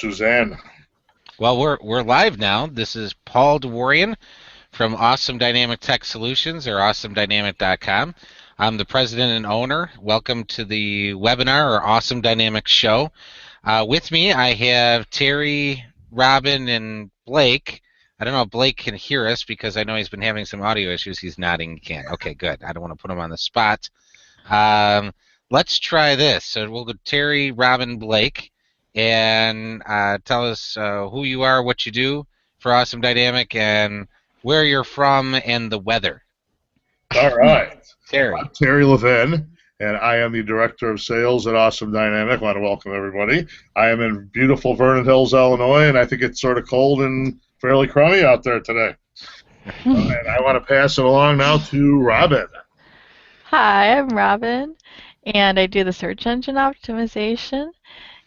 Suzanne. Well, we're live now. This is Paul DeWarian from Awesome Dynamic Tech Solutions, or awesomedynamic.com. I'm the president and owner. Welcome to the webinar, or Awesome Dynamic Show. With me, I have Terry, Robin, and Blake. I don't know if Blake can hear us because I know he's been having some audio issues. He's nodding. He can. Okay, good. I don't want to put him on the spot. Let's try this. So we'll go Terry, Robin, Blake, and tell us who you are, what you do for Awesome Dynamic, and where you're from, and the weather. All right. Terry. I'm Terry Levin, and I am the Director of Sales at Awesome Dynamic. I want to welcome everybody. I am in beautiful Vernon Hills, Illinois, and I think it's sort of cold and fairly crummy out there today. And I want to pass it along now to Robin. Hi, I'm Robin, and I do the search engine optimization,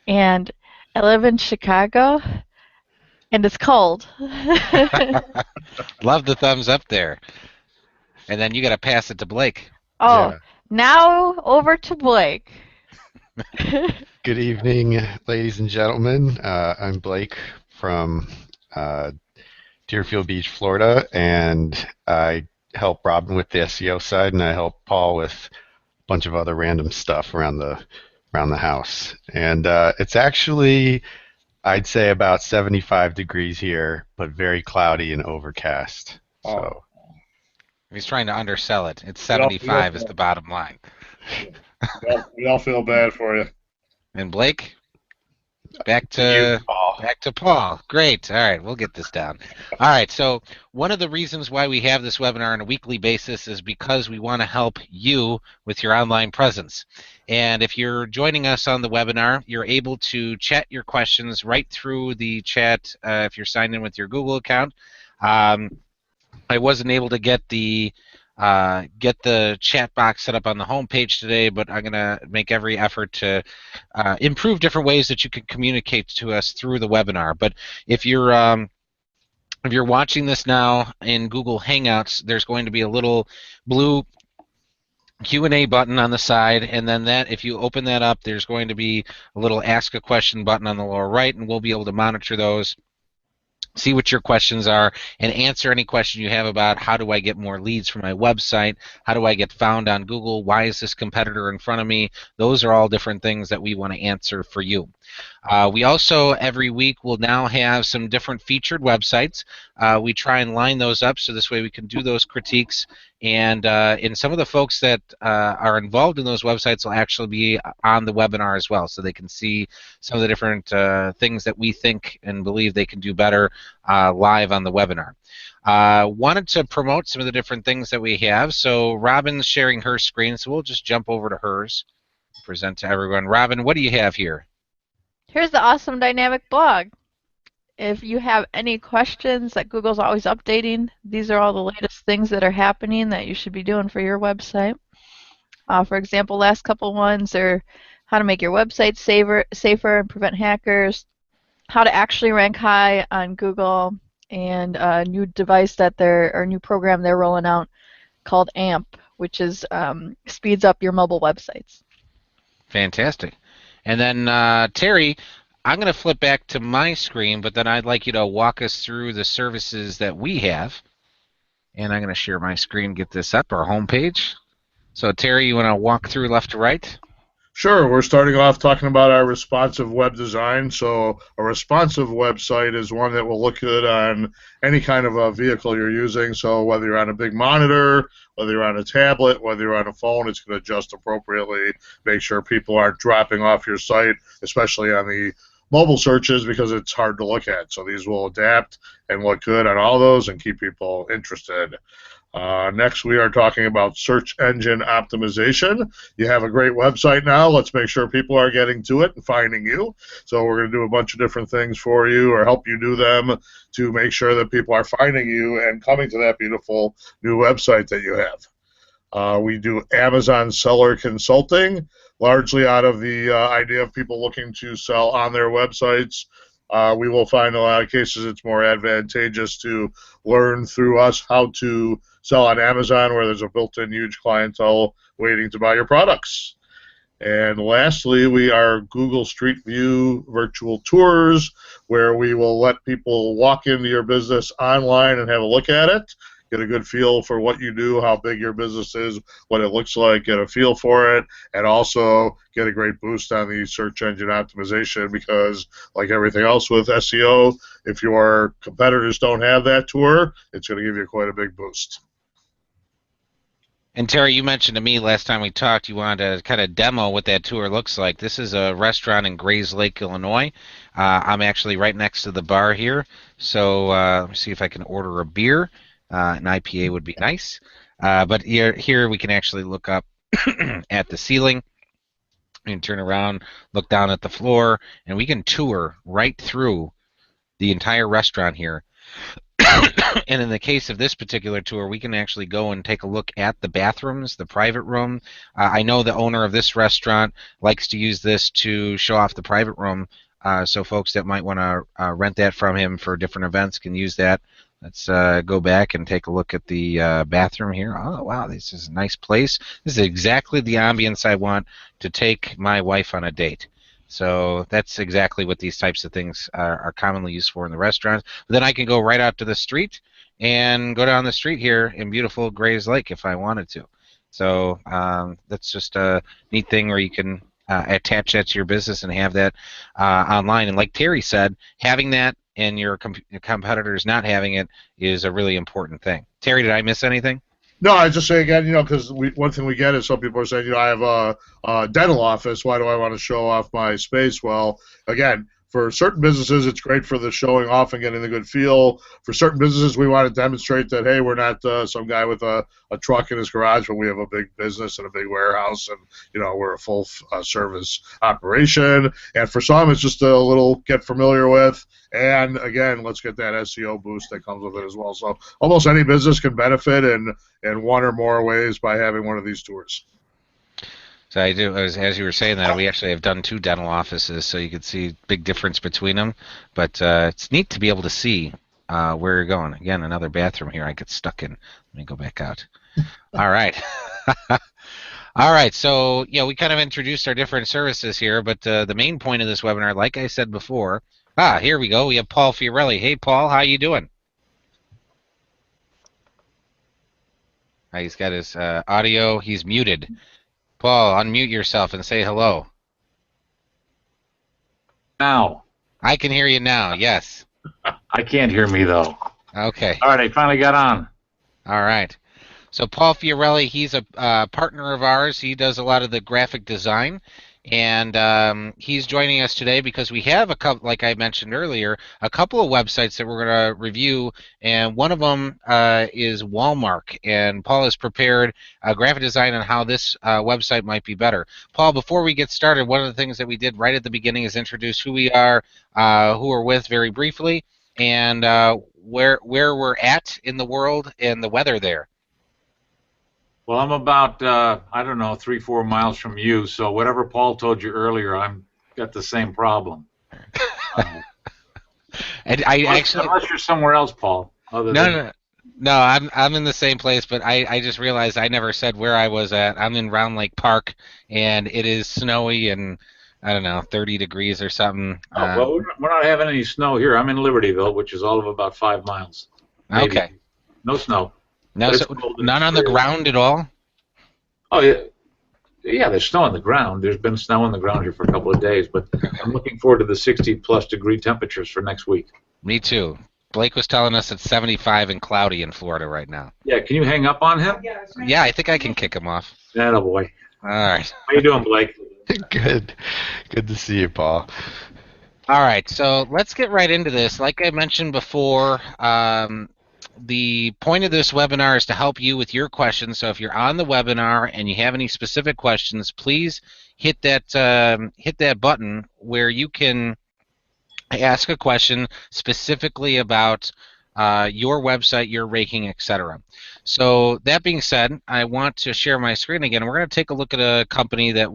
and I live in Chicago, and it's cold. Love the thumbs up there. And then you got to pass it to Blake. Oh, Yeah. Now over to Blake. Good evening, ladies and gentlemen. I'm Blake from Deerfield Beach, Florida, and I help Robin with the SEO side, and I help Paul with a bunch of other random stuff around the house. And it's actually, I'd say, about 75 degrees here, but very cloudy and overcast. So he's trying to undersell it. It's 75 is the bottom line. We all feel bad for you. And Blake? Back to Paul. Great. All right, we'll get this down. All right, so one of the reasons why we have this webinar on a weekly basis is because we want to help you with your online presence. And if you're joining us on the webinar, you're able to chat your questions right through the chat if you're signed in with your Google account. I wasn't able to get the chat box set up on the home page today, but I'm going to make every effort to improve different ways that you can communicate to us through the webinar. But if you're watching this now in Google Hangouts, there's going to be a little blue Q&A button on the side, and then if you open that up, there's going to be a little Ask a Question button on the lower right, and we'll be able to monitor those, see what your questions are, and answer any question you have about how do I get more leads for my website, how do I get found on Google, why is this competitor in front of me. Those are all different things that we want to answer for you. We also, every week, will now have some different featured websites. We try and line those up so this way we can do those critiques, and some of the folks that are involved in those websites will actually be on the webinar as well, so they can see some of the different things that we think and believe they can do better live on the webinar. Wanted to promote some of the different things that we have. So Robin's sharing her screen, so we'll just jump over to hers, present to everyone. Robin, what do you have here? Here's the Awesome Dynamic blog. If you have any questions that Google's always updating, these are all the latest things that are happening that you should be doing for your website. For example, last couple ones are how to make your website safer and prevent hackers, how to actually rank high on Google, and a new device new program they're rolling out called AMP, which is speeds up your mobile websites. Fantastic. And then Terry, I'm going to flip back to my screen, but then I'd like you to walk us through the services that we have. And I'm going to share my screen, get this up, our homepage. So Terry, you want to walk through left to right? Sure. We're starting off talking about our responsive web design. So a responsive website is one that will look good on any kind of a vehicle you're using. So whether you're on a big monitor, whether you're on a tablet, whether you're on a phone, it's going to adjust appropriately. Make sure people aren't dropping off your site, especially on the mobile searches, because it's hard to look at. So these will adapt and look good on all those and keep people interested. Next, we are talking about search engine optimization. You have a great website now. Let's make sure people are getting to it and finding you. So we're going to do a bunch of different things for you, or help you do them, to make sure that people are finding you and coming to that beautiful new website that you have. We do Amazon seller consulting, largely out of the idea of people looking to sell on their websites. We will find in a lot of cases it's more advantageous to learn through us how to sell on Amazon, where there's a built-in huge clientele waiting to buy your products. And lastly, we are Google Street View virtual tours, where we will let people walk into your business online and have a look at it, get a good feel for what you do, how big your business is, what it looks like, get a feel for it, and also get a great boost on the search engine optimization, because like everything else with SEO, if your competitors don't have that tour, it's going to give you quite a big boost. And Terry, you mentioned to me last time we talked you wanted to kind of demo what that tour looks like. This is a restaurant in Grays Lake, Illinois. I'm actually right next to the bar here, so let me see if I can order a beer. An IPA would be nice. But here we can actually look up at the ceiling. We can turn around, look down at the floor, and we can tour right through the entire restaurant here. And in the case of this particular tour, we can actually go and take a look at the bathrooms, the private room. I know the owner of this restaurant likes to use this to show off the private room, so folks that might want to rent that from him for different events can use that. Let's go back and take a look at the bathroom here. Oh, wow, this is a nice place. This is exactly the ambience I want to take my wife on a date. So that's exactly what these types of things are commonly used for in the restaurants. But then I can go right out to the street and go down the street here in beautiful Grays Lake if I wanted to. So that's just a neat thing where you can attach that to your business and have that online. And like Terry said, having that and your competitors not having it is a really important thing. Terry, did I miss anything? No, I just say again, because one thing we get is some people are saying, I have a dental office. Why do I want to show off my space? Well, again, for certain businesses, it's great for the showing off and getting the good feel. For certain businesses, we want to demonstrate that, hey, we're not some guy with a truck in his garage, but we have a big business and a big warehouse, and we're a full service operation. And for some, it's just a little get familiar with. And again, let's get that SEO boost that comes with it as well. So almost any business can benefit in one or more ways by having one of these tours. So I do, as you were saying that, we actually have done 2 dental offices, so you can see big difference between them. But it's neat to be able to see where you're going. Again, another bathroom here I get stuck in. Let me go back out. All right. All right, so we kind of introduced our different services here, but the main point of this webinar, like I said before, here we go. We have Paul Fiorelli. Hey, Paul, how you doing? He's got his audio. He's muted. Paul, unmute yourself and say hello. Now. I can hear you now, yes. I can't hear me, though. Okay. All right, I finally got on. All right. So Paul Fiorelli, he's a partner of ours. He does a lot of the graphic design, and he's joining us today because we have a couple, like I mentioned earlier, a couple of websites that we're going to review, and one of them is Walmart, and Paul has prepared a graphic design on how this website might be better. Paul, before we get started, one of the things that we did right at the beginning is introduce who we are, who we're with very briefly, and where we're at in the world and the weather there. Well, I'm about, I don't know, 3-4 miles from you, so whatever Paul told you earlier, I've got the same problem. And unless you're somewhere else, Paul. No, I'm in the same place, but I just realized I never said where I was at. I'm in Round Lake Park, and it is snowy and, I don't know, 30 degrees or something. Well, we're not having any snow here. I'm in Libertyville, which is all of about 5 miles. Maybe. Okay. No snow. No, so none on the ground at all? Oh, yeah. Yeah, there's snow on the ground. There's been snow on the ground here for a couple of days, but I'm looking forward to the 60-plus degree temperatures for next week. Me too. Blake was telling us it's 75 and cloudy in Florida right now. Yeah, can you hang up on him? Yeah, I think I can kick him off. Attaboy. All right. How you doing, Blake? Good. Good to see you, Paul. All right, so let's get right into this. Like I mentioned before, the point of this webinar is to help you with your questions. So if you're on the webinar and you have any specific questions, please hit that button where you can ask a question specifically about your website, your ranking, etc. So that being said, I want to share my screen again. We're going to take a look at a company that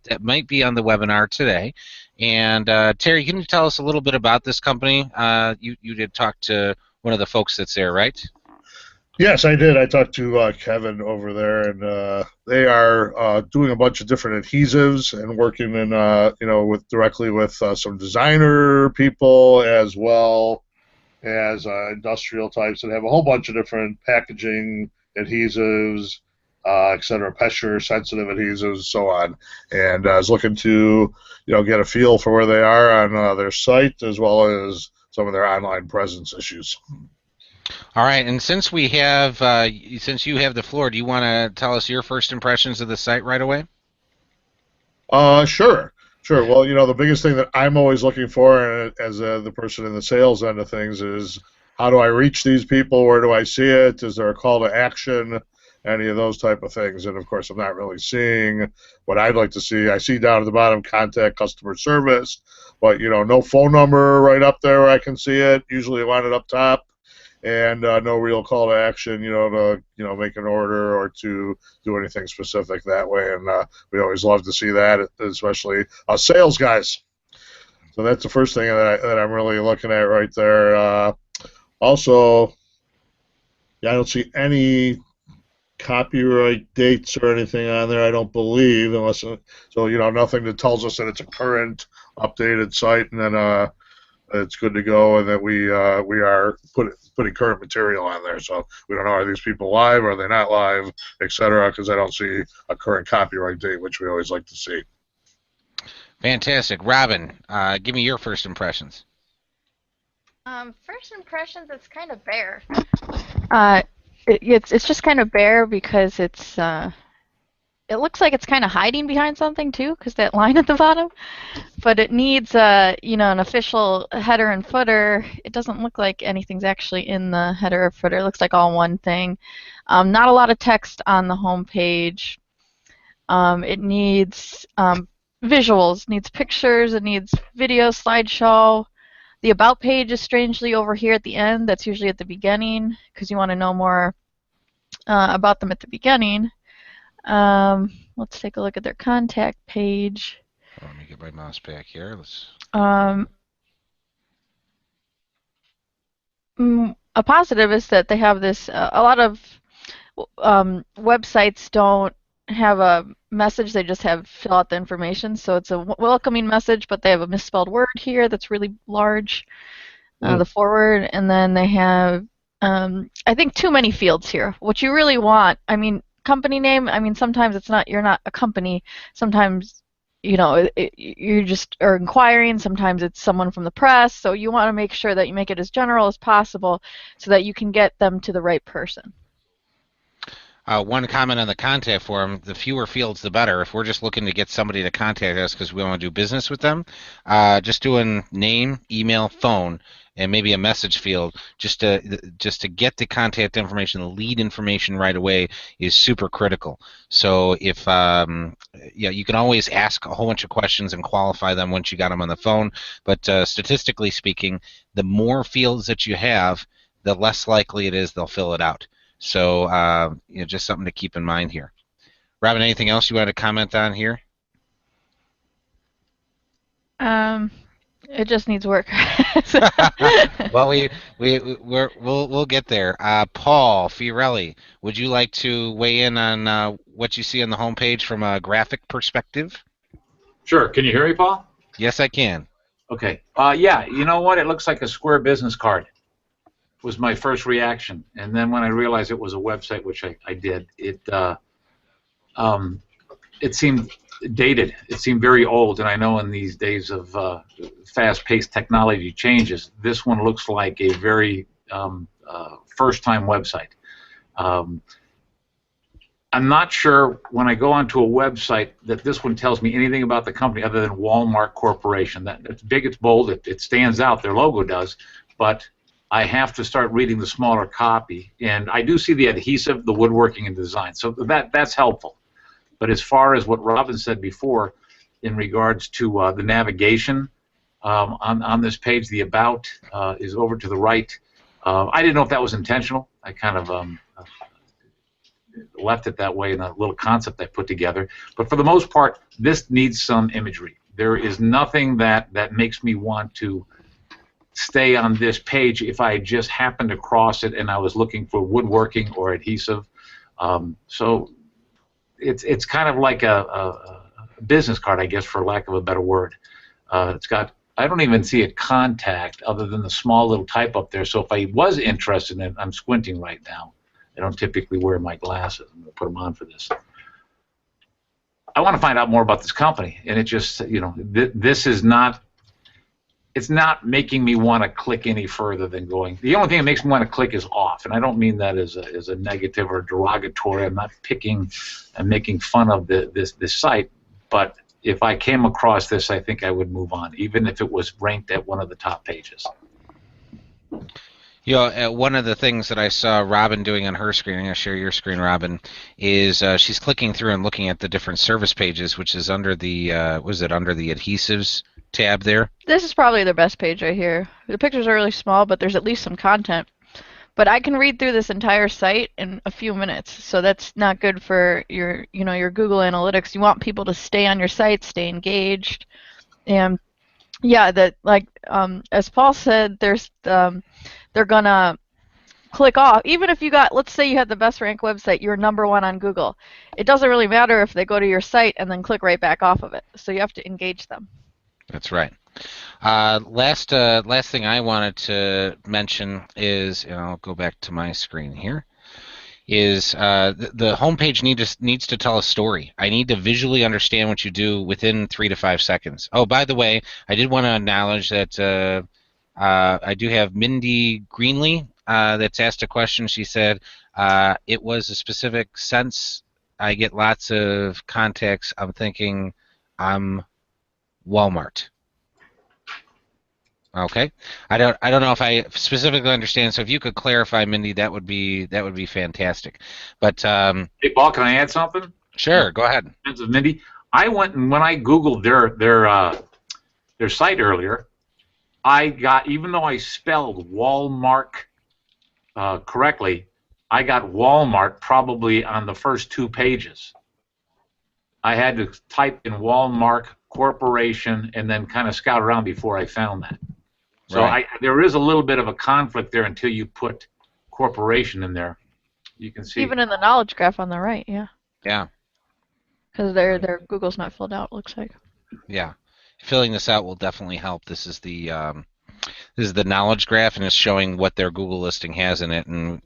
that might be on the webinar today. And Terry, can you tell us a little bit about this company? You did talk to one of the folks that's there, right? Yes, I did. I talked to Kevin over there, and they are doing a bunch of different adhesives and working in, with directly with some designer people as well as industrial types that have a whole bunch of different packaging adhesives, et cetera, pressure sensitive adhesives, so on. And I was looking to, get a feel for where they are on their site as well as some of their online presence issues. All right, and since we have, since you have the floor, do you want to tell us your first impressions of the site right away? Sure. Sure. Well, the biggest thing that I'm always looking for as the person in the sales end of things is how do I reach these people? Where do I see it? Is there a call to action? Any of those type of things. And, of course, I'm not really seeing what I'd like to see. I see down at the bottom contact customer service, but, no phone number right up there where I can see it. Usually I want it up top. And no real call to action, to make an order or to do anything specific that way. And we always love to see that, especially sales guys. So that's the first thing that I'm really looking at right there. Also, I don't see any copyright dates or anything on there. I don't believe, unless nothing that tells us that it's a current, updated site, and then it's good to go, and that we are putting current material on there. So we don't know, are these people live, are they not live, etc. Because I don't see a current copyright date, which we always like to see. Fantastic, Robin. Give me your first impressions. First impressions, it's kind of bare. It's just kind of bare because it's. It looks like it's kind of hiding behind something too, because that line at the bottom. But it needs an official header and footer. It doesn't look like anything's actually in the header or footer. It looks like all one thing. Not a lot of text on the home page. It needs visuals, needs pictures, it needs video, slideshow. The about page is strangely over here at the end. That's usually at the beginning because you want to know more about them at the beginning. Let's take a look at their contact page. Let me get my mouse back here. Let's. A positive is that they have this. A lot of websites don't have a message; they just have fill out the information. So it's a welcoming message, but they have a misspelled word here that's really large. The forward, and then they have, I think, too many fields here. What you really want, company name, sometimes you're not a company. Sometimes, you just are inquiring. Sometimes it's someone from the press. So you want to make sure that you make it as general as possible so that you can get them to the right person. One comment on the contact form, the fewer fields the better. If we're just looking to get somebody to contact us because we want to do business with them, just doing name, email, phone, and maybe a message field just to get the contact information, the lead information right away is super critical. So if you can always ask a whole bunch of questions and qualify them once you got them on the phone, but statistically speaking, the more fields that you have, the less likely it is they'll fill it out. So just something to keep in mind here. Robin, anything else you want to comment on here? It just needs work. Well, we'll get there. Paul Fiorelli, would you like to weigh in on what you see on the homepage from a graphic perspective? Sure. Can you hear me, Paul? Yes, I can. Okay. Yeah. You know what? It looks like a square business card. Was my first reaction, and then when I realized it was a website, which I did, it seemed dated. It seemed very old, and I know in these days of fast-paced technology changes, this one looks like a very first-time website. I'm not sure when I go onto a website that this one tells me anything about the company other than Walmart Corporation. It's big, it's bold, it stands out, their logo does, but I have to start reading the smaller copy, and I do see the adhesive, the woodworking, and design, so that's helpful. But as far as what Robin said before, in regards to the navigation on this page, the about is over to the right. I didn't know if that was intentional. I kind of left it that way in a little concept I put together. But for the most part, this needs some imagery. There is nothing that makes me want to stay on this page if I just happened across it and I was looking for woodworking or adhesive. So it's kind of like a business card, I guess, for lack of a better word. It's got, I don't even see a contact other than the small little type up there. So if I was interested in it, I'm squinting right now. I don't typically wear my glasses. I'm going to put them on for this. I want to find out more about this company, and it just, you know, this is not, it's not making me want to click any further than going. The only thing that makes me want to click is off, and I don't mean that as a negative or derogatory. I'm not picking and making fun of this site, but if I came across this, I think I would move on, even if it was ranked at one of the top pages. You know, one of the things that I saw Robin doing on her screen, I'm going to share your screen, Robin, is she's clicking through and looking at the different service pages, which is under the, was it under the adhesives tab there? This is probably the best page right here. The pictures are really small, but there's at least some content. But I can read through this entire site in a few minutes, so that's not good for your, you know, your Google Analytics. You want people to stay on your site, stay engaged, and yeah, that like as Paul said, there's they're gonna click off. Even if you got, let's say you had the best ranked website, you're #1 on Google. It doesn't really matter if they go to your site and then click right back off of it. So you have to engage them. That's right. Last thing I wanted to mention is, and I'll go back to my screen here, is the homepage needs to tell a story. I need to visually understand what you do within 3 to 5 seconds. Oh, by the way, I did want to acknowledge that I do have Mindy Greenlee that's asked a question. She said, it was a specific sense. I get lots of contacts. I'm thinking I'm Walmart. Okay, I don't know if I specifically understand. So if you could clarify, Mindy, that would be fantastic. But hey, Paul, can I add something? Sure, go ahead. Mindy, I went and when I Googled their site earlier, I got, even though I spelled Walmart correctly, I got Walmart probably on the first 2 pages. I had to type in Walmart Corporation and then kind of scout around before I found that. So right. There is a little bit of a conflict there until you put corporation in there. You can see. Even in the knowledge graph on the right, yeah. Yeah. Because their Google's not filled out, looks like. Yeah. Filling this out will definitely help. This is the knowledge graph, and it's showing what their Google listing has in it. And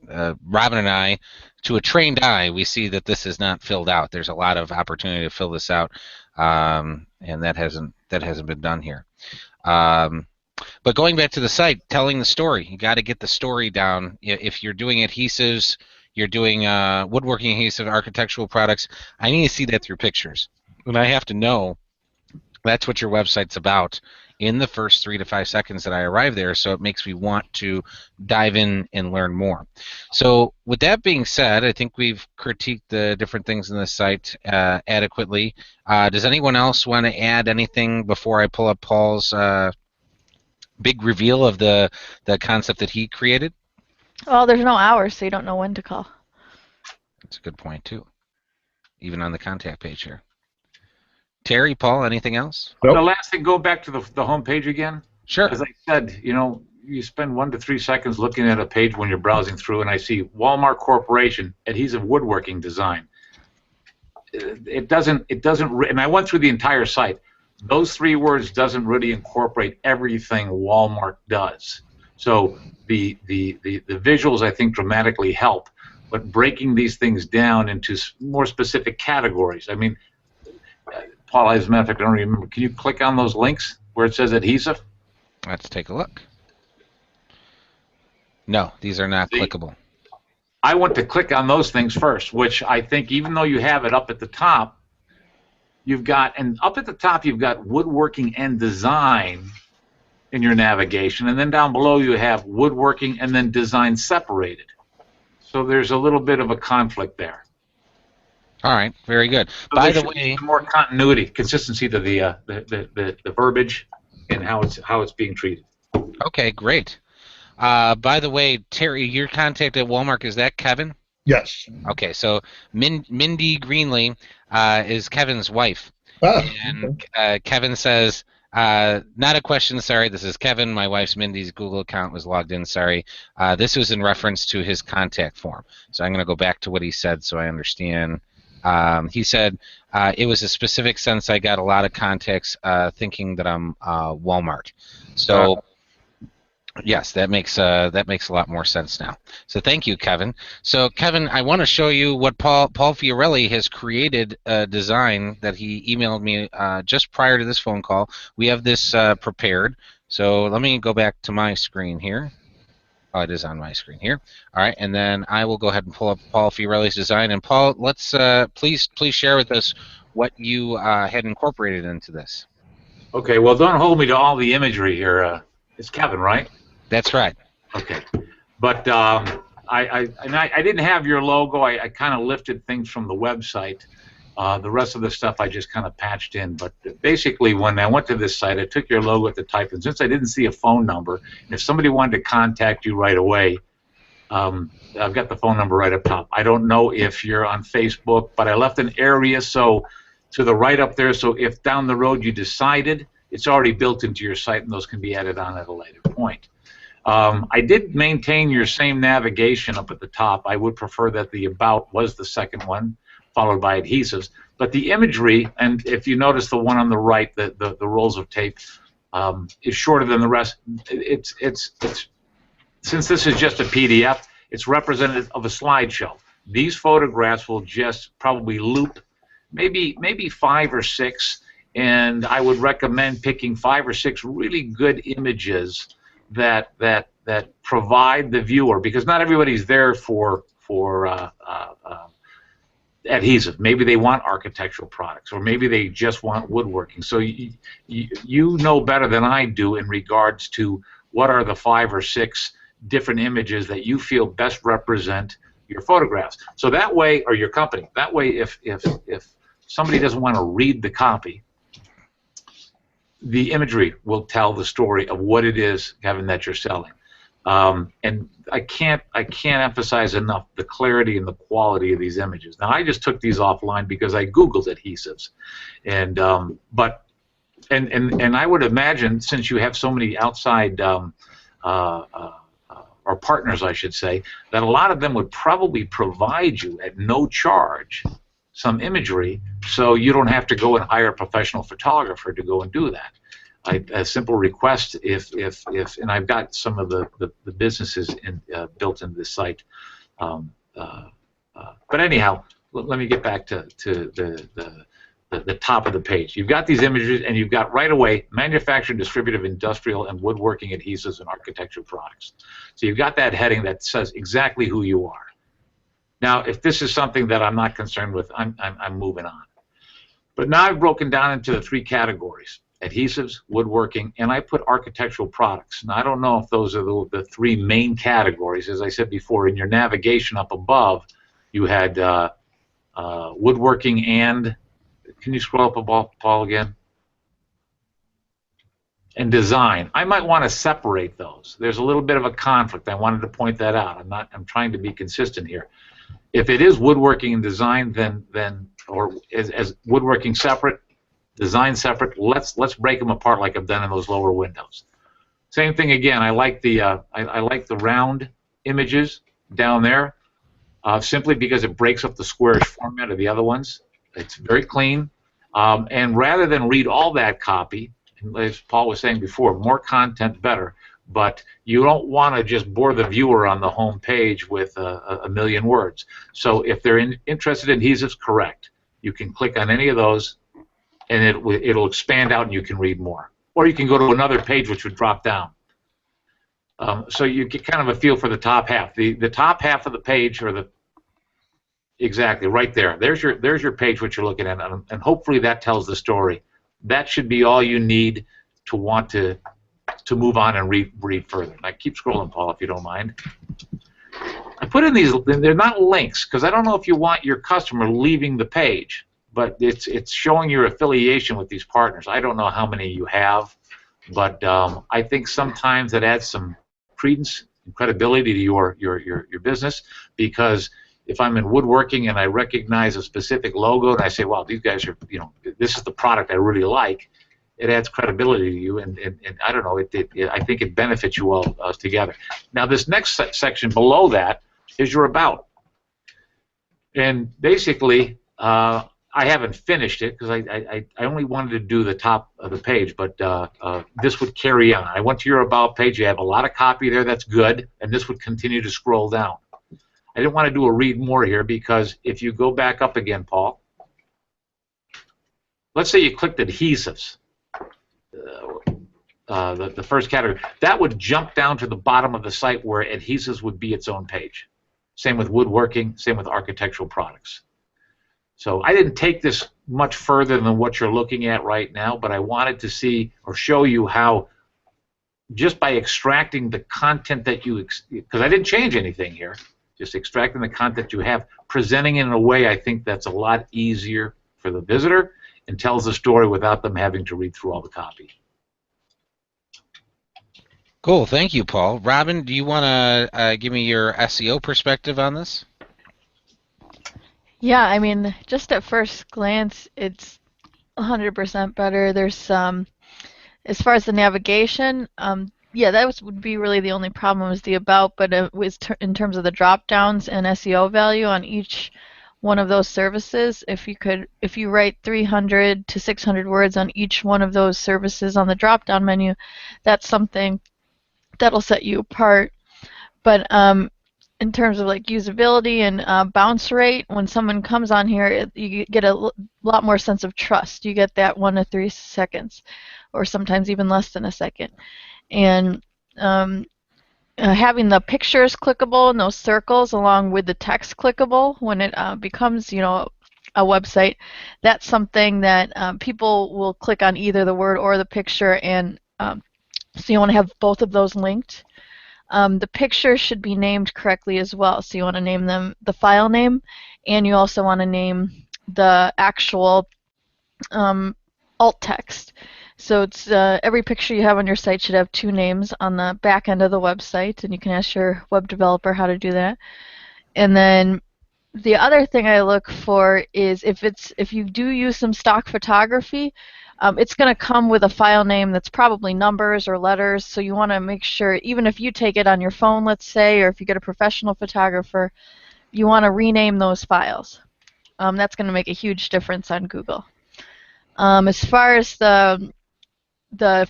Robin and I, to a trained eye, we see that this is not filled out. There's a lot of opportunity to fill this out, and that hasn't been done here. But going back to the site, telling the story, you got to get the story down. If you're doing adhesives, you're doing woodworking adhesive, architectural products, I need to see that through pictures, and I have to know that's what your website's about in the first 3 to 5 seconds that I arrive there, so it makes me want to dive in and learn more. So with that being said, I think we've critiqued the different things in the site adequately. Does anyone else want to add anything before I pull up Paul's big reveal of the concept that he created? Well, there's no hours, so you don't know when to call. That's a good point, too, even on the contact page here. Terry, Paul, anything else? Nope. The last thing, go back to the home page again. Sure. As I said, you know, you spend 1 to 3 seconds looking at a page when you're browsing through, and I see Walmart Corporation, adhesive woodworking design. It doesn't, and I went through the entire site. Those 3 words doesn't really incorporate everything Walmart does. So the visuals, I think, dramatically help, but breaking these things down into more specific categories. I mean, Paul, as a matter of fact, I don't remember. Can you click on those links where it says adhesive? Let's take a look. No, these are not clickable. I want to click on those things first, which I think even though you have it up at the top, you've got, and up at the top you've got woodworking and design in your navigation, and then down below you have woodworking and then design separated. So there's a little bit of a conflict there. All right, very good. So by the way, more continuity, consistency to the verbiage and how it's being treated. Okay, great. By the way, Terry, your contact at Walmart, is that Kevin? Yes. Okay, so Mindy Greenlee is Kevin's wife, and Kevin says, Not a question, sorry. This is Kevin. My wife's Mindy's Google account was logged in, sorry. This was in reference to his contact form. So I'm going to go back to what he said so I understand. He said, it was a specific sense I got a lot of contacts thinking that I'm Walmart. So yes, that makes a lot more sense now. So thank you, Kevin. So Kevin, I want to show you what Paul Fiorelli has created a design that he emailed me just prior to this phone call. We have this prepared. So let me go back to my screen here. Oh, it is on my screen here. All right, and then I will go ahead and pull up Paul Fiorelli's design. And Paul, let's please share with us what you had incorporated into this. Okay. Well, don't hold me to all the imagery here. It's Kevin, right? That's right. Okay, but I didn't have your logo. I kind of lifted things from the website. The rest of the stuff I just kind of patched in. But basically, when I went to this site, I took your logo at the type, and since I didn't see a phone number, and if somebody wanted to contact you right away, I've got the phone number right up top. I don't know if you're on Facebook, but I left an area so to the right up there, so if down the road you decided, it's already built into your site, and those can be added on at a later point. I did maintain your same navigation up at the top. I would prefer that the About was the second one, followed by adhesives. But the imagery, and if you notice the one on the right, the rolls of tape, is shorter than the rest. It's since this is just a PDF, it's representative of a slideshow. These photographs will just probably loop maybe 5 or 6, and I would recommend picking 5 or 6 really good images that provide the viewer, because not everybody's there for adhesive. Maybe they want architectural products, or maybe they just want woodworking. So you know better than I do in regards to what are the 5 or 6 different images that you feel best represent your photographs. So that way, or your company, that way if somebody doesn't want to read the copy, the imagery will tell the story of what it is, Kevin, that you're selling. And I can't emphasize enough the clarity and the quality of these images. Now, I just took these offline because I Googled adhesives, and I would imagine, since you have so many outside or partners, I should say, that a lot of them would probably provide you at no charge some imagery, so you don't have to go and hire a professional photographer to go and do that. A simple request, and I've got some of the businesses built into this site. But anyhow, let me get back to the top of the page. You've got these images, and you've got right away manufactured, distributive, industrial, and woodworking adhesives and architectural products. So you've got that heading that says exactly who you are. Now, if this is something that I'm not concerned with, I'm moving on. But now I've broken down into the 3 categories: adhesives, woodworking, and I put architectural products. Now, I don't know if those are the 3 main categories. As I said before, in your navigation up above, you had woodworking and, can you scroll up above, Paul, again? And design. I might want to separate those. There's a little bit of a conflict. I wanted to point that out. I'm trying to be consistent here. If it is woodworking and design, then or as woodworking separate, design separate, let's break them apart like I've done in those lower windows. Same thing again. I like the round images down there, simply because it breaks up the squarish format of the other ones. It's very clean, and rather than read all that copy, as Paul was saying before, more content better. But you don't want to just bore the viewer on the home page with a million words. So if they're interested in adhesives, correct. You can click on any of those, and it'll expand out, and you can read more. Or you can go to another page, which would drop down. So you get kind of a feel for the top half. The top half of the page, or exactly right there. There's your page, what you're looking at, and hopefully that tells the story. That should be all you need to want to move on and read further. And I keep scrolling, Paul, if you don't mind. I put in these, they're not links, because I don't know if you want your customer leaving the page, but it's showing your affiliation with these partners. I don't know how many you have, but I think sometimes it adds some credence and credibility to your business, because if I'm in woodworking and I recognize a specific logo and I say, wow, these guys are, this is the product I really like, it adds credibility to you, and I don't know, I think it benefits you all together. Now, this next section below that is your about. And basically, I haven't finished it because I only wanted to do the top of the page, but this would carry on. I went to your about page. You have a lot of copy there. That's good. And this would continue to scroll down. I didn't want to do a read more here because if you go back up again, Paul, let's say you clicked adhesives, the first category. That would jump down to the bottom of the site where adhesives would be its own page. Same with woodworking, same with architectural products. So I didn't take this much further than what you're looking at right now, but I wanted to see or show you how just by extracting the content that you, because I didn't change anything here, just extracting the content you have, presenting it in a way I think that's a lot easier for the visitor and tells the story without them having to read through all the copy. Cool, thank you, Paul. Robin, do you want to give me your SEO perspective on this? Yeah, I mean, just at first glance, it's 100% better. There's as far as the navigation, yeah, that would be really the only problem was the about, but it was in terms of the drop downs and SEO value on each one of those services. If you write 300 to 600 words on each one of those services on the drop down menu, that's something that'll set you apart. But in terms of like usability and bounce rate, when someone comes on here, you get a lot more sense of trust. You get that 1 to 3 seconds, or sometimes even less than a second. And having the pictures clickable and those circles along with the text clickable when it becomes, you know, a website, that's something that people will click on either the word or the picture, and so you want to have both of those linked. The picture should be named correctly as well. So you want to name them the file name, and you also want to name the actual alt text. So it's every picture you have on your site should have 2 names on the back end of the website, and you can ask your web developer how to do that. And then the other thing I look for is if you do use some stock photography, it's going to come with a file name that's probably numbers or letters, so you want to make sure, even if you take it on your phone, let's say, or if you get a professional photographer, you want to rename those files. That's going to make a huge difference on Google. As far as the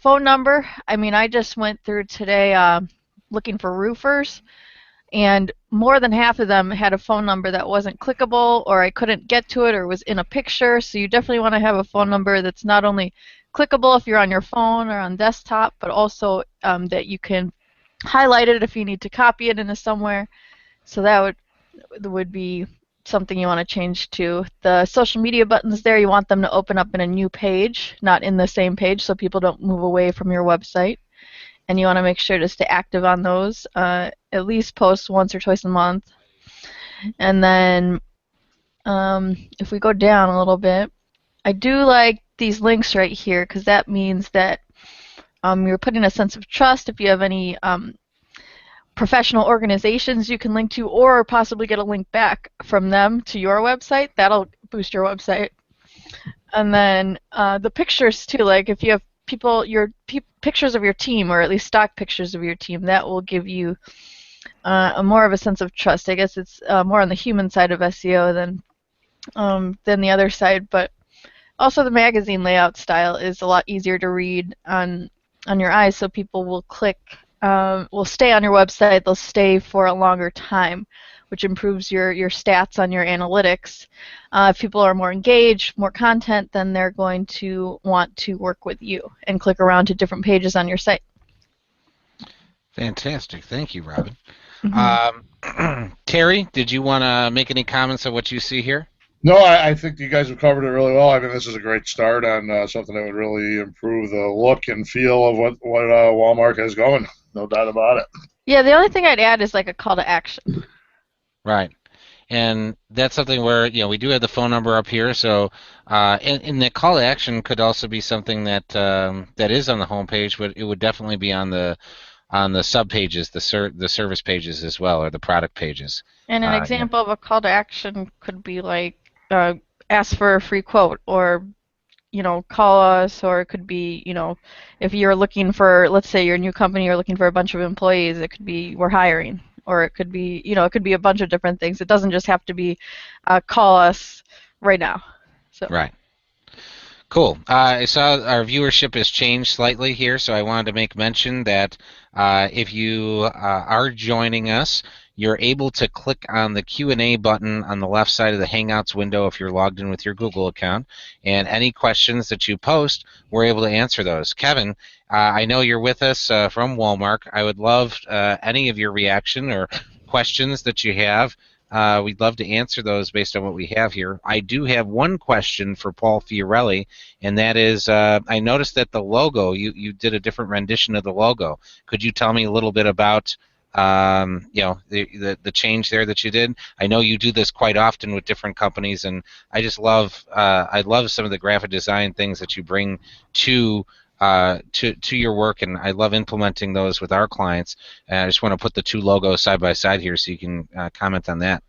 phone number, I mean, I just went through today looking for roofers, and more than half of them had a phone number that wasn't clickable, or I couldn't get to it, or was in a picture. So you definitely want to have a phone number that's not only clickable if you're on your phone or on desktop, but also that you can highlight it if you need to copy it into somewhere. So that would be something you want to change to. The social media buttons there, you want them to open up in a new page, not in the same page, so people don't move away from your website. And you want to make sure to stay active on those, at least post once or twice a month. And then if we go down a little bit, I do like these links right here, because that means that you're putting a sense of trust. If you have any professional organizations you can link to, or possibly get a link back from them to your website, that'll boost your website. And then the pictures too, like if you have pictures of your team, or at least stock pictures of your team, that will give you more of a sense of trust. I guess it's more on the human side of SEO than the other side, but also the magazine layout style is a lot easier to read on your eyes, so people will will stay on your website. They'll stay for a longer time, which improves your stats on your analytics. If people are more engaged, more content, then they're going to want to work with you and click around to different pages on your site. Fantastic. Thank you, Robin. Mm-hmm. Terry, did you want to make any comments on what you see here? No, I think you guys have covered it really well. I mean, this is a great start on something that would really improve the look and feel of what Walmart has going. No doubt about it. Yeah, the only thing I'd add is like a call to action. Right. And that's something where, you know, we do have the phone number up here, so and the call to action could also be something that that is on the home page, but it would definitely be on the sub pages, the service pages as well, or the product pages. And an example of a call to action could be like ask for a free quote, or call us, or it could be, if you're looking for, let's say you're a new company, you're looking for a bunch of employees, it could be we're hiring, or it could be, it could be a bunch of different things. It doesn't just have to be call us right now. So. Right. Cool. I saw our viewership has changed slightly here, so I wanted to make mention that if you are joining us, you're able to click on the Q&A button on the left side of the Hangouts window if you're logged in with your Google account, and any questions that you post, we're able to answer those. Kevin, I know you're with us from Walmart. I would love any of your reaction or questions that you have. We'd love to answer those based on what we have here. I do have one question for Paul Fiorelli, and that is, I noticed that the logo, you did a different rendition of the logo. Could you tell me a little bit about the change there that you did? I know you do this quite often with different companies, and I just love I love some of the graphic design things that you bring to your work, and I love implementing those with our clients. And I just want to put the two logos side by side here so you can comment on that.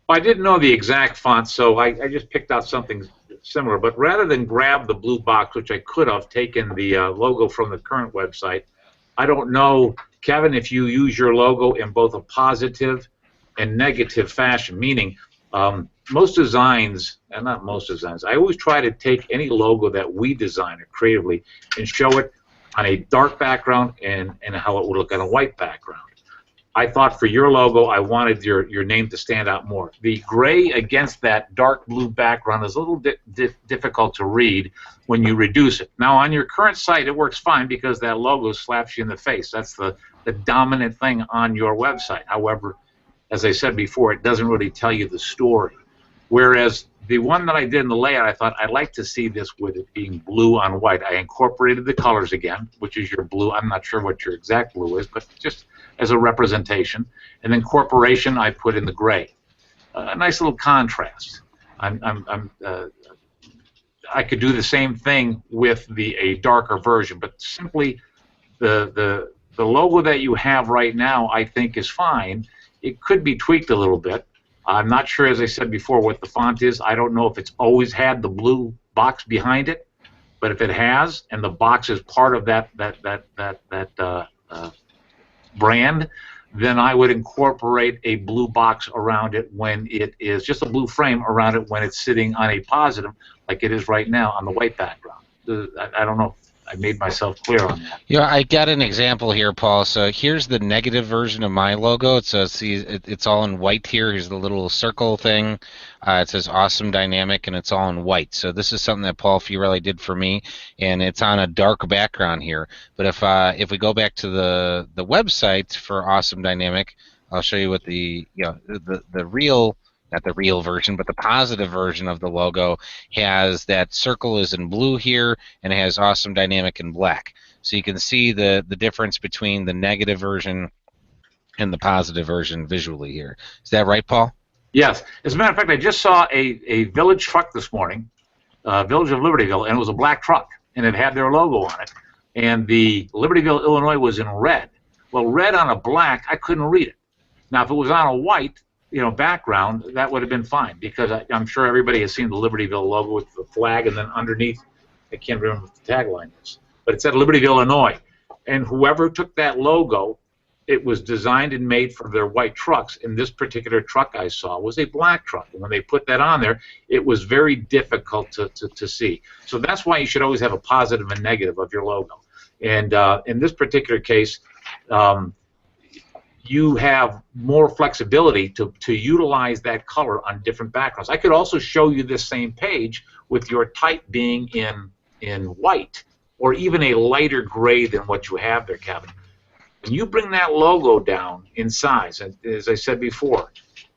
Well, I didn't know the exact font, so I just picked out something similar. But rather than grab the blue box, which I could have taken the logo from the current website, I don't know, Kevin, if you use your logo in both a positive and negative fashion, meaning most designs, and not most designs, I always try to take any logo that we design creatively and show it on a dark background and how it would look on a white background. I thought for your logo, I wanted your name to stand out more. The gray against that dark blue background is a little bit difficult to read when you reduce it. Now, on your current site, it works fine because that logo slaps you in the face. That's the dominant thing on your website. However, as I said before, it doesn't really tell you the story. Whereas the one that I did in the layout, I thought I'd like to see this with it being blue on white. I incorporated the colors again, which is your blue. I'm not sure what your exact blue is, but just as a representation. And then corporation, I put in the gray. A nice little contrast. I could do the same thing with a darker version, but simply the logo that you have right now, I think, is fine. It could be tweaked a little bit. I'm not sure, as I said before, what the font is. I don't know if it's always had the blue box behind it, but if it has, and the box is part of that brand, then I would incorporate a blue box around it when it is just a blue frame around it when it's sitting on a positive, like it is right now on the white background. I don't know if I made myself clear on that. Yeah, I got an example here, Paul. So here's the negative version of my logo. It's all in white here. Here's the little circle thing. It says Awesome Dynamic, and it's all in white. So this is something that Paul Fiorelli did for me, and it's on a dark background here. But if we go back to the website for Awesome Dynamic, I'll show you what the real, not the real version, but the positive version of the logo has that circle is in blue here, and it has Awesome Dynamic in black. So you can see the difference between the negative version and the positive version visually here. Is that right, Paul? Yes. As a matter of fact, I just saw a Village truck this morning, Village of Libertyville, and it was a black truck, and it had their logo on it. And the Libertyville, Illinois was in red. Well, red on a black, I couldn't read it. Now, if it was on a white, background, that would have been fine, because I'm sure everybody has seen the Libertyville logo with the flag, and then underneath, I can't remember what the tagline is, but it said Libertyville, Illinois. And whoever took that logo, it was designed and made for their white trucks, and this particular truck I saw was a black truck. And when they put that on there, it was very difficult to see. So that's why you should always have a positive and negative of your logo. And in this particular case, you have more flexibility to utilize that color on different backgrounds. I could also show you this same page with your type being in white, or even a lighter gray than what you have there, Kevin. When you bring that logo down in size, and as I said before,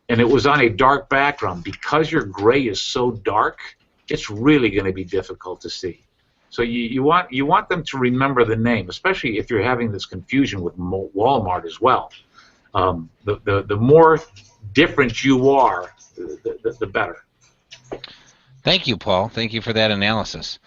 and it was on a dark background, because your gray is so dark, it's really going to be difficult to see. So you want them to remember the name, especially if you're having this confusion with Walmart as well. The more different you are, the better. Thank you, Paul. Thank you for that analysis.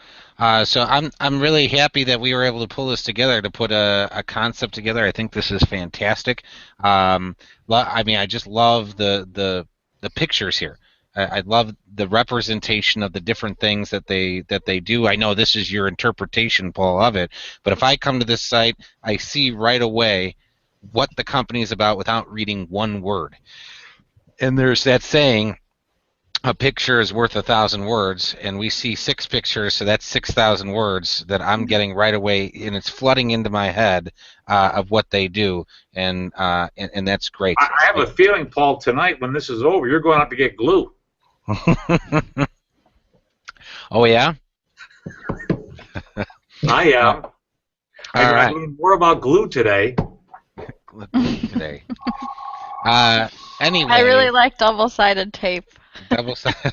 So I'm really happy that we were able to pull this together to put a concept together. I think this is fantastic. I mean, I just love the pictures here. I love the representation of the different things that they do. I know this is your interpretation, Paul, of it, but if I come to this site, I see right away what the company is about without reading one word. And there's that saying, a picture is worth 1,000 words, and we see 6 pictures, so that's 6,000 words that I'm getting right away, and it's flooding into my head of what they do, and that's great. I have a feeling, Paul, tonight when this is over, you're going out to get glue. Oh, yeah? I am. All right. I learned more about glue today. Anyway. I really like double-sided tape. Double-sided.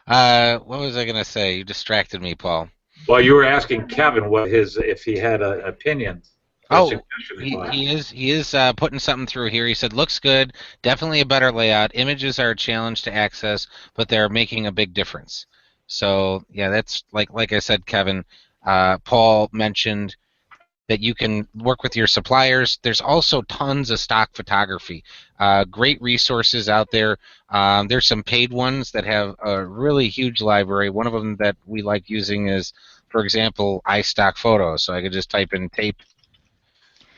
What was I going to say? You distracted me, Paul. Well, you were asking Kevin if he had an opinion. Oh, he is putting something through here. He said, looks good, definitely a better layout. Images are a challenge to access, but they're making a big difference. So, yeah, that's like I said, Kevin. Paul mentioned that you can work with your suppliers. There's also tons of stock photography. Great resources out there. There's some paid ones that have a really huge library. One of them that we like using is, for example, iStock Photos. So I could just type in tape,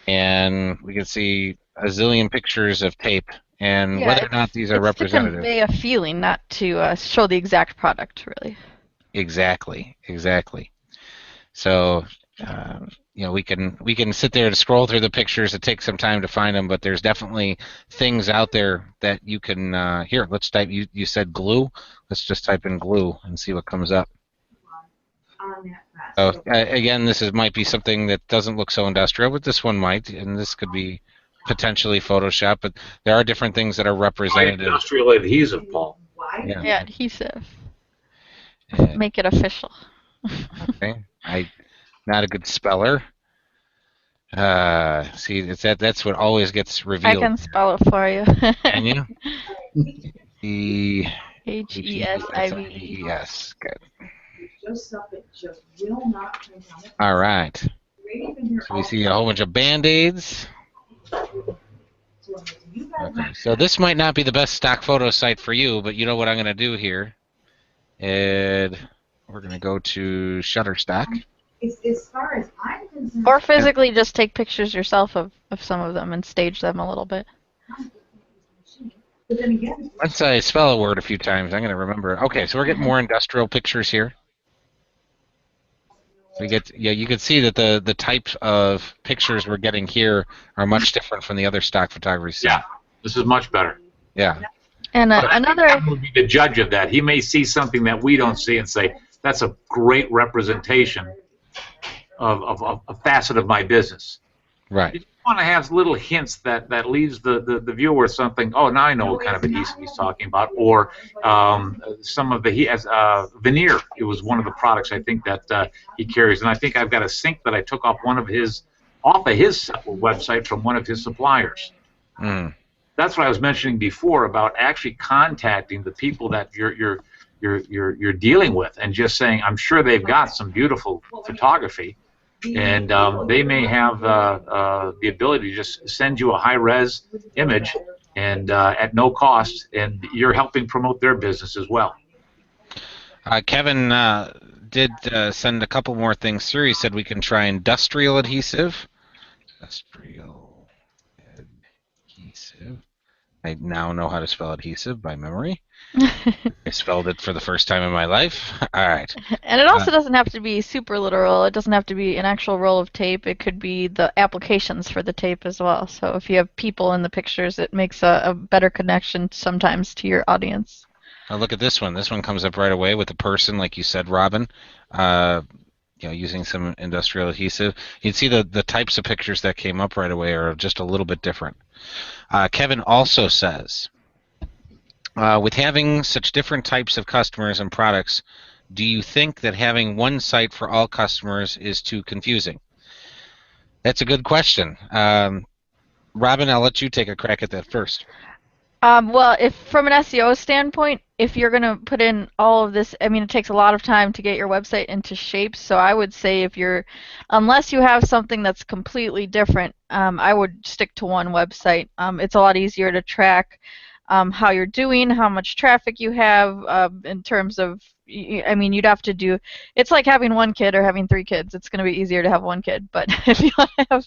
and we can see a zillion pictures of tape, and whether or not these are representative. To convey a feeling, not to show the exact product, really. Exactly. So, we can sit there and scroll through the pictures. It takes some time to find them, but there's definitely things out there that you can. Here, let's type. You said glue. Let's just type in glue and see what comes up. So again, this might be something that doesn't look so industrial, but this one might, and this could be potentially Photoshop. But there are different things that are representative. Industrial adhesive, Paul. Yeah, adhesive. Make it official. Okay, I'm not a good speller. See, that's what always gets revealed. I can spell it for you. Can you? Hesive. Good. All right. So we see a whole bunch of Band-Aids. Okay. So this might not be the best stock photo site for you, but you know what I'm going to do here? And we're going to go to Shutterstock. As far as I'm concerned, or physically just take pictures yourself of some of them and stage them a little bit. but then again, Once I spell a word a few times, I'm going to remember it. Okay, so we're getting more industrial pictures here. We get, you can see that the types of pictures we're getting here are much different from the other stock photography sites. Yeah, this is much better. Yeah. And another Kevin would be the judge of that. He may see something that we don't see and say, that's a great representation of a facet of my business. Right. You want to have little hints that leaves the viewer something, oh, now I know what kind of adhesive he's talking about, or some of he has veneer. It was one of the products I think that he carries, and I think I've got a sink that I took off of his website from one of his suppliers. Mm. That's what I was mentioning before about actually contacting the people that you're dealing with and just saying, I'm sure they've got some beautiful photography, and they may have the ability to just send you a high-res image and at no cost, and you're helping promote their business as well. Kevin did send a couple more things through. He said we can try industrial adhesive. Industrial adhesive. I now know how to spell adhesive by memory. I spelled it for the first time in my life. All right. And it also doesn't have to be super literal. It doesn't have to be an actual roll of tape. It could be the applications for the tape as well. So if you have people in the pictures, it makes a better connection sometimes to your audience. Now look at this one. This one comes up right away with a person, like you said, Robin. Using some industrial adhesive. You'd see the types of pictures that came up right away are just a little bit different. Kevin also says, with having such different types of customers and products, do you think that having one site for all customers is too confusing? That's a good question. Robin, I'll let you take a crack at that first. Well, if from an SEO standpoint, if you're going to put in all of this, I mean, it takes a lot of time to get your website into shape. So I would say unless you have something that's completely different, I would stick to one website. It's a lot easier to track. how you're doing, how much traffic you have in terms of, I mean, you'd have to do, it's like having one kid or having 3 kids. It's going to be easier to have one kid. But if you have,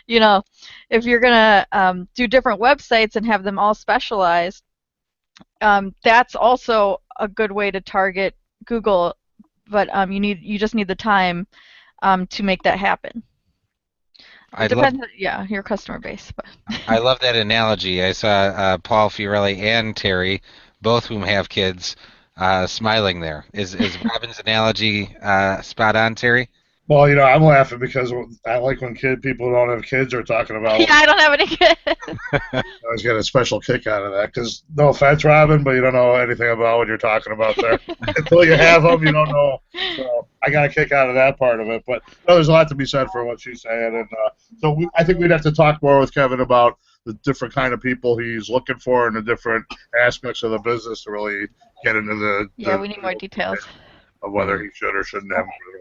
you know, if you're going to do different websites and have them all specialized, that's also a good way to target Google. But you just need the time to make that happen. It depends on your customer base. But I love that analogy. I saw Paul Fiorelli and Terry, both whom have kids, smiling there. Is Robin's analogy spot on, Terry? Well, you know, I'm laughing because I like when people who don't have kids are talking about. Yeah, I don't have any kids. I always get a special kick out of that because, no offense, Robin, but you don't know anything about what you're talking about there. Until you have them, you don't know. So I got a kick out of that part of it. But no, there's a lot to be said for what she's saying. And so I think we'd have to talk more with Kevin about the different kind of people he's looking for and the different aspects of the business to really get into the. Yeah, we need more details. Of whether he should or shouldn't have more than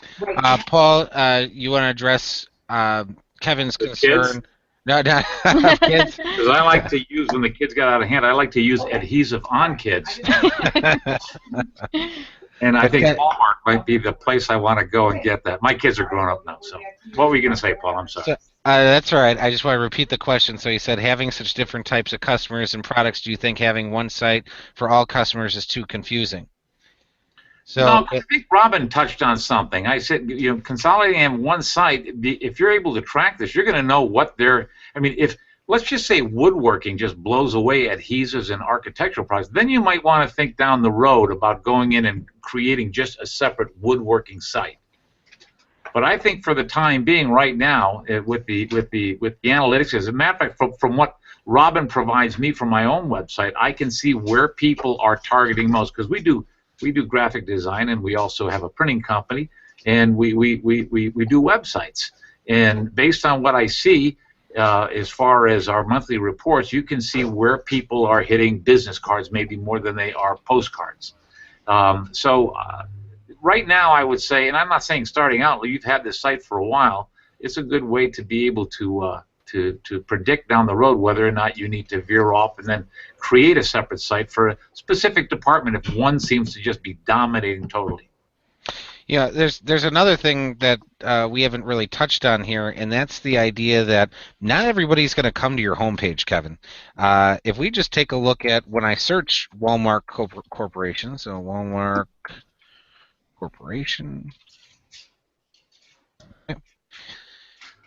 one site. Paul, you want to address Kevin's concern? Kids? No, kids. Because I like to use, when the kids got out of hand, I like to use adhesive on kids. And I think Walmart might be the place I want to go and get that. My kids are grown up now, so what were you going to say, Paul? I'm sorry. So, that's all right. I just want to repeat the question. So you said, having such different types of customers and products, do you think having one site for all customers is too confusing? So no, I think Robin touched on something. I said, you know, consolidating on one site, if you're able to track this, you're going to know what they're, I mean, if, let's just say woodworking just blows away adhesives and architectural products, then you might want to think down the road about going in and creating just a separate woodworking site. But I think for the time being right now, with the analytics, as a matter of fact, from what Robin provides me from my own website, I can see where people are targeting most, because we do graphic design, and we also have a printing company, and we do websites. And based on what I see, as far as our monthly reports, you can see where people are hitting business cards maybe more than they are postcards. Right now, I would say, and I'm not saying starting out, you've had this site for a while, it's a good way to be able to predict down the road whether or not you need to veer off and then create a separate site for a specific department if one seems to just be dominating totally. Yeah, there's another thing that we haven't really touched on here, and that's the idea that not everybody's going to come to your homepage, Kevin. If we just take a look at when I search Walmart Corporation, so Walmart Corporation,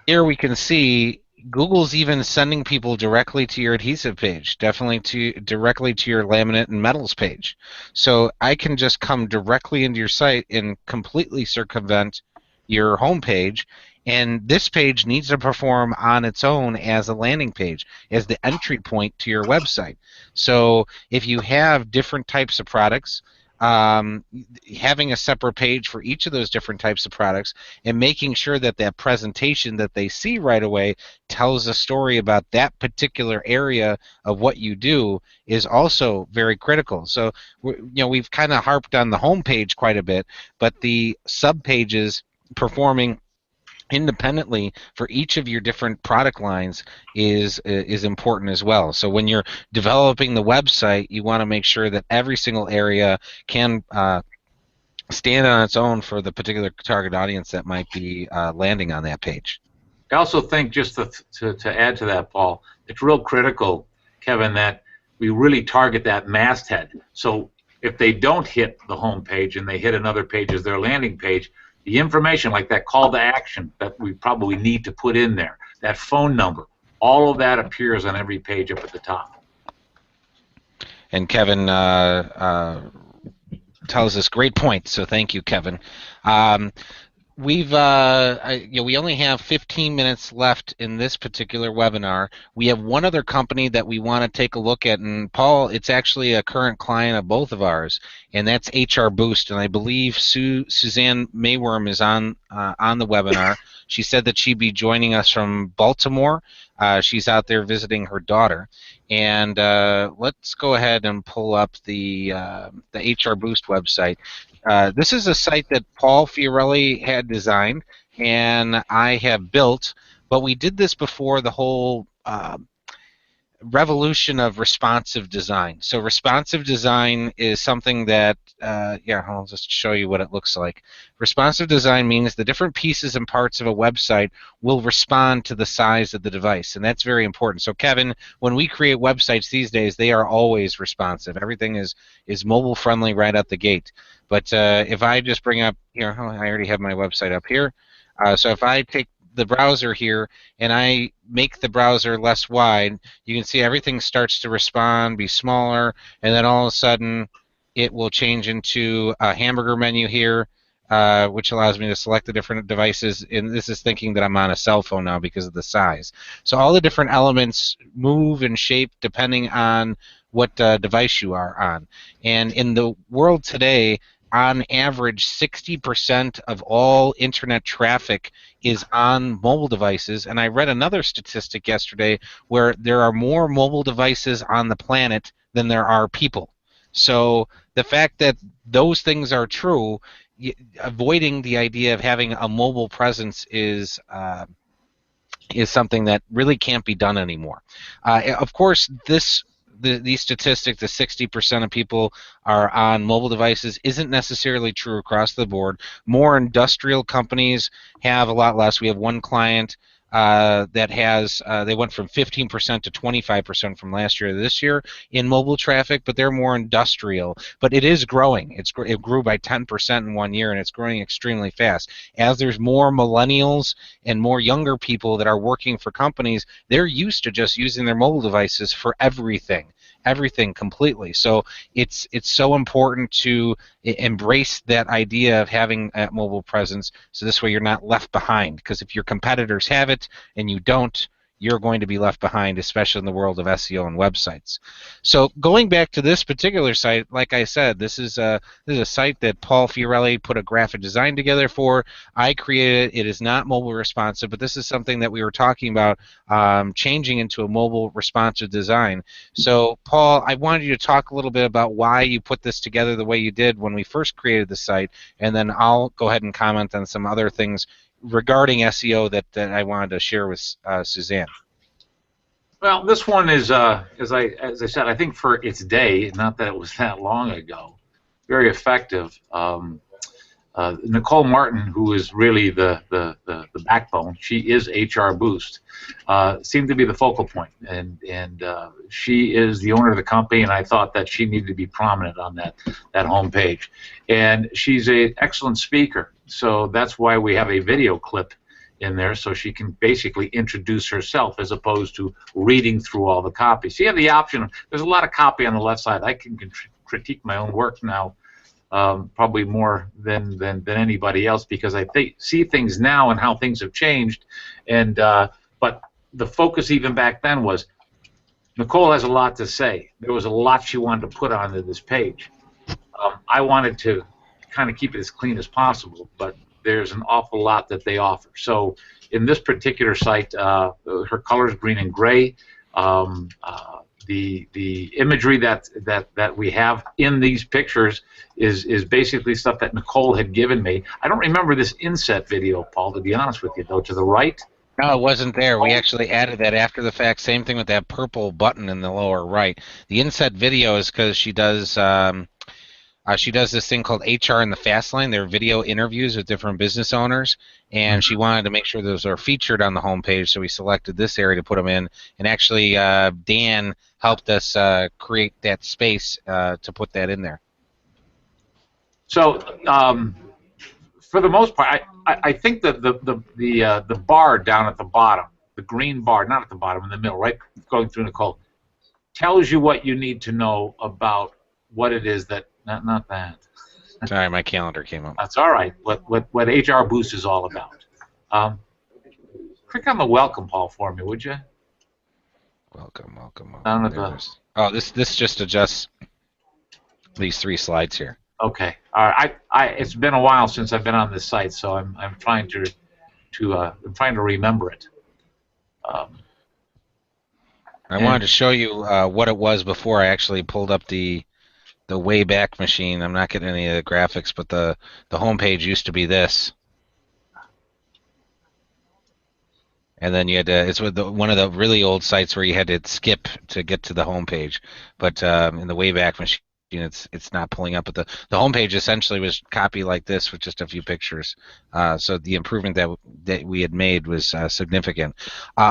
here we can see Google's even sending people directly to your adhesive page, directly to your laminate and metals page. So I can just come directly into your site and completely circumvent your home page, and this page needs to perform on its own as a landing page, as the entry point to your website. So if you have different types of products, having a separate page for each of those different types of products and making sure that that presentation that they see right away tells a story about that particular area of what you do is also very critical. So we've kind of harped on the home page quite a bit, but the sub pages performing independently for each of your different product lines is important as well. So when you're developing the website, you want to make sure that every single area can stand on its own for the particular target audience that might be landing on that page. I also think, just to add to that, Paul, it's real critical, Kevin, that we really target that masthead. So if they don't hit the home page and they hit another page as their landing page, the information like that call to action that we probably need to put in there, that phone number, all of that appears on every page up at the top. And Kevin tells us great points, so thank you, Kevin. We only have 15 minutes left in this particular webinar. We have one other company that we want to take a look at, and Paul, it's actually a current client of both of ours, and that's HR Boost. And I believe Suzanne Mayworm is on the webinar. She said that she'd be joining us from Baltimore. She's out there visiting her daughter. And let's go ahead and pull up the HR Boost website. This is a site that Paul Fiorelli had designed and I have built, but we did this before the whole revolution of responsive design. So responsive design is something that, yeah, I'll just show you what it looks like. Responsive design means the different pieces and parts of a website will respond to the size of the device, and that's very important. So Kevin, when we create websites these days, they are always responsive. Everything is mobile friendly right out the gate. But if I just bring up here, I already have my website up here. So if I take the browser here and I make the browser less wide, you can see everything starts to respond, be smaller, and then all of a sudden it will change into a hamburger menu here, which allows me to select the different devices, and this is thinking that I'm on a cell phone now because of the size. So all the different elements move and shape depending on what device you are on. And in the world today, on average, 60% of all internet traffic is on mobile devices. And I read another statistic yesterday where there are more mobile devices on the planet than there are people. So the fact that those things are true, avoiding the idea of having a mobile presence is something that really can't be done anymore. Of course, these statistics, the 60% of people are on mobile devices, isn't necessarily true across the board. More industrial companies have a lot less. We have one client that has, they went from 15% to 25% from last year to this year in mobile traffic, but they're more industrial. But it is growing. It grew by 10% in 1 year, and it's growing extremely fast. As there's more millennials and more younger people that are working for companies, they're used to just using their mobile devices for everything completely. So it's so important to embrace that idea of having a mobile presence, so this way you're not left behind, because if your competitors have it and you don't, you're going to be left behind, especially in the world of SEO and websites. So going back to this particular site, like I said, this is a site that Paul Fiorelli put a graphic design together for. I created it. It is not mobile responsive, but this is something that we were talking about changing into a mobile responsive design. So Paul, I wanted you to talk a little bit about why you put this together the way you did when we first created the site, and then I'll go ahead and comment on some other things regarding SEO that I wanted to share with Suzanne. Well, this one is, as I said, I think for its day, not that it was that long ago, very effective. Nicole Martin, who is really the backbone, she is HR Boost, seemed to be the focal point, and she is the owner of the company, and I thought that she needed to be prominent on that homepage. And she's an excellent speaker, so that's why we have a video clip in there, so she can basically introduce herself as opposed to reading through all the copy. So you have the option. There's a lot of copy on the left side. I can critique my own work now, probably more than anybody else, because I see things now and how things have changed. And but the focus even back then was Nicole has a lot to say. There was a lot she wanted to put onto this page. I wanted to kind of keep it as clean as possible, but there's an awful lot that they offer. So in this particular site, her color is green and gray. The imagery that we have in these pictures is basically stuff that Nicole had given me. I don't remember this inset video, Paul, to be honest with you, though. To the right? No, it wasn't there. We actually added that after the fact. Same thing with that purple button in the lower right. The inset video is because she does this thing called HR in the Fast Lane. They're video interviews with different business owners, and she wanted to make sure those are featured on the homepage, so we selected this area to put them in. And actually, Dan helped us create that space to put that in there. So, for the most part, I think that the bar down at the bottom, the green bar, not at the bottom, in the middle, right, going through Nicole, tells you what you need to know about what it is that. Not that. Sorry, my calendar came up. That's all right. What HR Boost is all about. Click on the welcome, Paul, for me, would you? Welcome. Down at the. Oh, this just adjusts these 3 slides here. Okay. All right. It's been a while since I've been on this site, so I'm trying to remember it. I wanted to show you what it was before I actually pulled up the Wayback Machine. I'm not getting any of the graphics, but the homepage used to be this. and then you had to. It's with one of the really old sites where you had to skip to get to the home page. But in the Wayback Machine, it's not pulling up. But the home page essentially was copy like this with just a few pictures. So the improvement that we had made was significant.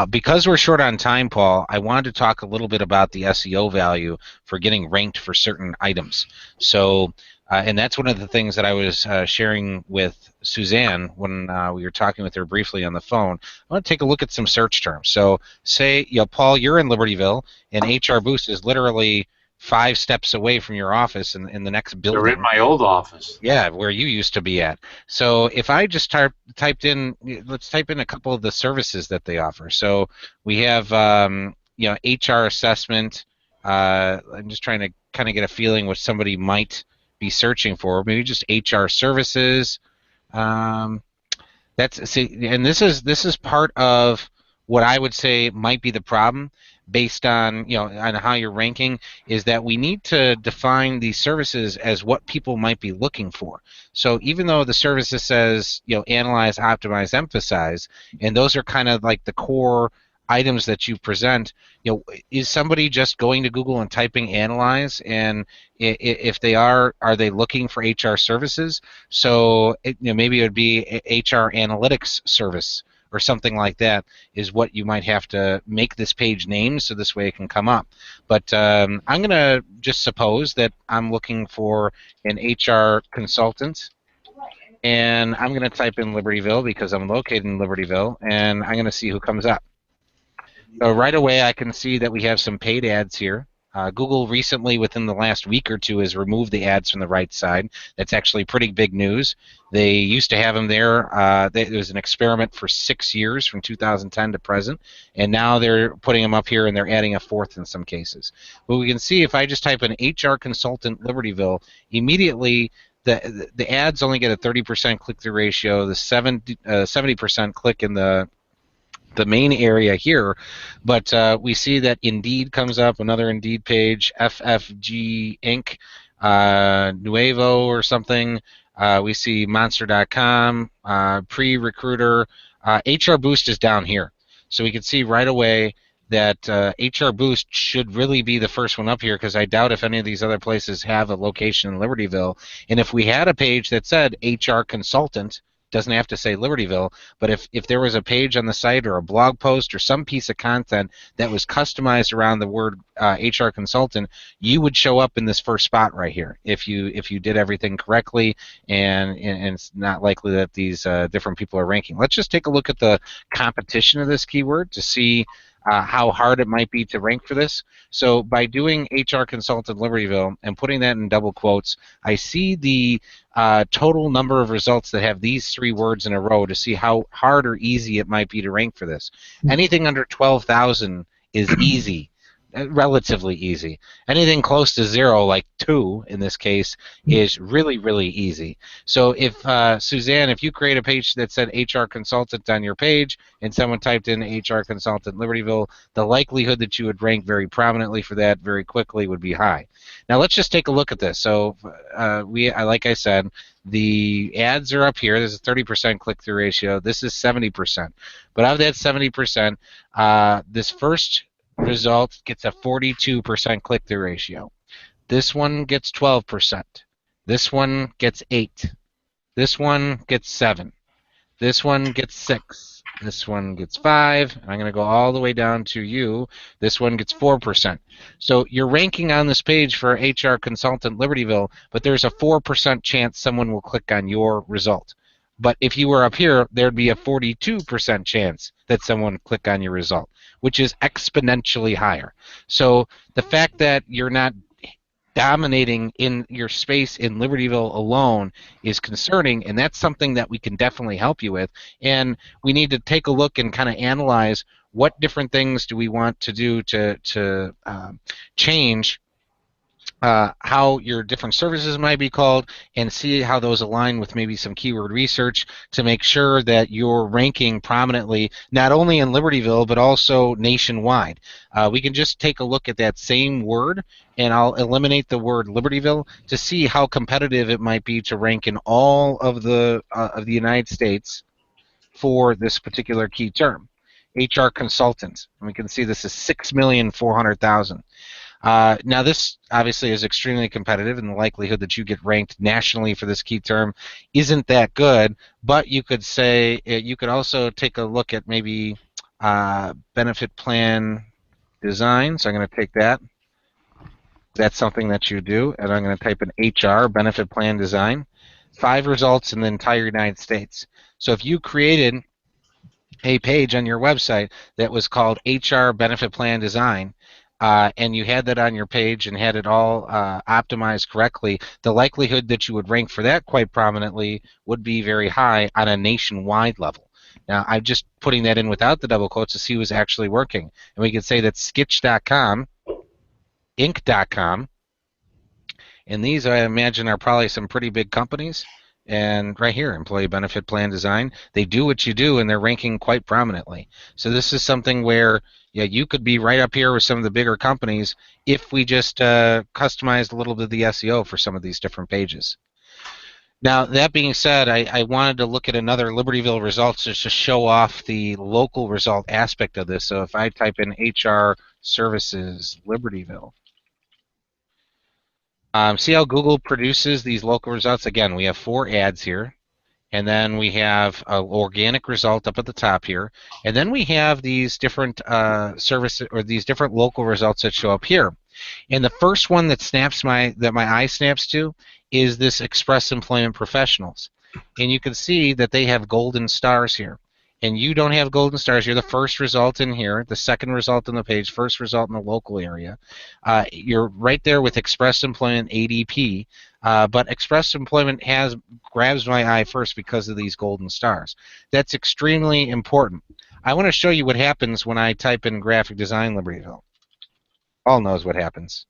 Because we're short on time, Paul, I wanted to talk a little bit about the SEO value for getting ranked for certain items. So. And that's one of the things that I was sharing with Suzanne when we were talking with her briefly on the phone. I want to take a look at some search terms. So say, Paul, you're in Libertyville, and HR Boost is literally 5 steps away from your office in the next building. They're in my old office. Yeah, where you used to be at. So if I just typed in, let's type in a couple of the services that they offer. So we have, HR assessment. I'm just trying to kind of get a feeling what somebody might be searching for. Maybe just HR services. And this is part of what I would say might be the problem, based on on how you're ranking, is that we need to define these services as what people might be looking for. So even though the services says analyze, optimize, emphasize, and those are kind of like the core items that you present, is somebody just going to Google and typing analyze? And if they are they looking for HR services? So maybe it would be HR analytics service or something like that is what you might have to make this page named, so this way it can come up. But I'm going to just suppose that I'm looking for an HR consultant, and I'm going to type in Libertyville because I'm located in Libertyville, and I'm going to see who comes up. So right away I can see that we have some paid ads here. Google recently, within the last week or two, has removed the ads from the right side. That's actually pretty big news. They used to have them there. It was an experiment for 6 years, from 2010 to present, and now they're putting them up here, and they're adding a 4th in some cases. But we can see if I just type in HR consultant Libertyville, immediately the ads only get a 30% click-through ratio. The 70% click in the main area here, but we see that Indeed comes up, another Indeed page, FFG Inc., Nuevo or something. We see Monster.com, Pre-Recruiter. HR Boost is down here. So we can see right away that HR Boost should really be the first one up here, because I doubt if any of these other places have a location in Libertyville. And if we had a page that said HR Consultant, doesn't have to say Libertyville, but if there was a page on the site or a blog post or some piece of content that was customized around the word HR consultant, you would show up in this first spot right here if you did everything correctly, and it's not likely that these different people are ranking. Let's just take a look at the competition of this keyword to see how hard it might be to rank for this. So by doing HR consultant Libertyville and putting that in double quotes, I see the total number of results that have these 3 words in a row to see how hard or easy it might be to rank for this. Anything under 12,000 is easy. Relatively easy. Anything close to 0, like 2 in this case, is really, really easy. So if Suzanne, if you create a page that said HR consultant on your page and someone typed in HR consultant Libertyville, the likelihood that you would rank very prominently for that very quickly would be high. Now let's just take a look at this. So like I said, the ads are up here. There's a 30% click-through ratio. This is 70%. But of that 70%, this first result gets a 42% click-through ratio. This one gets 12%. This one gets 8. This one gets 7. This one gets 6. This one gets 5. I'm going to go all the way down to you. This one gets 4%. So you're ranking on this page for HR consultant Libertyville, but there's a 4% chance someone will click on your result. But if you were up here, there'd be a 42% chance that someone would click on your result, which is exponentially higher. So the fact that you're not dominating in your space in Libertyville alone is concerning, and that's something that we can definitely help you with. And we need to take a look and kind of analyze what different things do we want to do to change how your different services might be called, and see how those align with maybe some keyword research to make sure that you're ranking prominently not only in Libertyville but also nationwide. We can just take a look at that same word, and I'll eliminate the word Libertyville to see how competitive it might be to rank in all of the United States for this particular key term. HR consultant. And we can see this is 6,400,000. Now this obviously is extremely competitive, and the likelihood that you get ranked nationally for this key term isn't that good, but you could say, you could also take a look at maybe benefit plan design. So I'm going to take that. That's something that you do, and I'm going to type in HR, benefit plan design. 5 results in the entire United States. So if you created a page on your website that was called HR benefit plan design, and you had that on your page and had it all optimized correctly, the likelihood that you would rank for that quite prominently would be very high on a nationwide level. Now, I'm just putting that in without the double quotes to see who's actually working. And we could say that Skitch.com, Inc.com, and these, I imagine, are probably some pretty big companies. And right here, employee benefit plan design, they do what you do, and they're ranking quite prominently. So this is something where, yeah, you could be right up here with some of the bigger companies if we just customized a little bit of the SEO for some of these different pages. Now, that being said, I wanted to look at another Libertyville results just to show off the local result aspect of this. So if I type in HR services Libertyville, see how Google produces these local results? Again, we have 4 ads here, and then we have an organic result up at the top here, and then we have these different services, or these different local results that show up here. And the first one that my eye snaps to is this Express Employment Professionals, and you can see that they have golden stars here. And you don't have golden stars. You're the first result in here, the second result on the page, first result in the local area. You're right there with Express Employment ADP, but Express Employment grabs my eye first because of these golden stars. That's extremely important. I want to show you what happens when I type in graphic design Libertyville. All knows what happens.